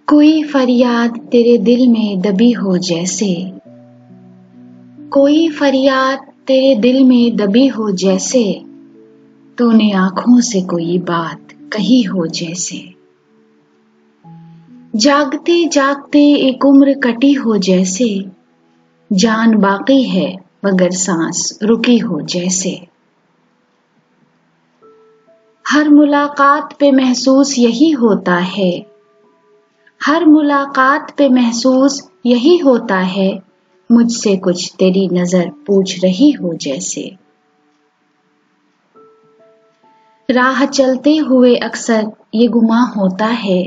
कोई फरियाद तेरे दिल में दबी हो जैसे, कोई फरियाद तेरे दिल में दबी हो जैसे, तूने आंखों से कोई बात कही हो जैसे। जागते जागते एक उम्र कटी हो जैसे, जान बाकी है मगर सांस रुकी हो जैसे। हर मुलाकात पे महसूस यही होता है, हर मुलाकात पे महसूस यही होता है, मुझसे कुछ तेरी नजर पूछ रही हो जैसे। राह चलते हुए अक्सर ये गुमा होता है,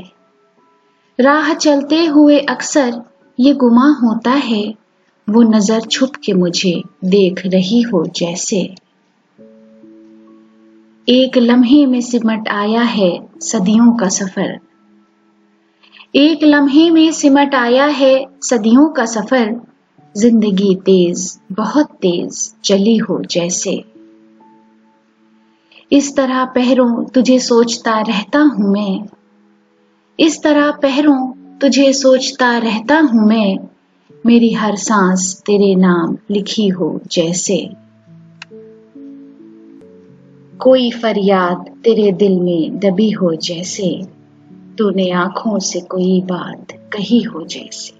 राह चलते हुए अक्सर ये गुमा होता है, वो नजर छुप के मुझे देख रही हो जैसे। एक लम्हे में सिमट आया है सदियों का सफर, एक लम्हे में सिमट आया है सदियों का सफर, जिंदगी तेज बहुत तेज चली हो जैसे। इस तरह पहरों तुझे सोचता रहता हूं मैं, इस तरह पहरों तुझे सोचता रहता हूं मैं, मेरी हर सांस तेरे नाम लिखी हो जैसे। कोई फरियाद तेरे दिल में दबी हो जैसे, तूने आंखों से कोई बात कही हो जैसे।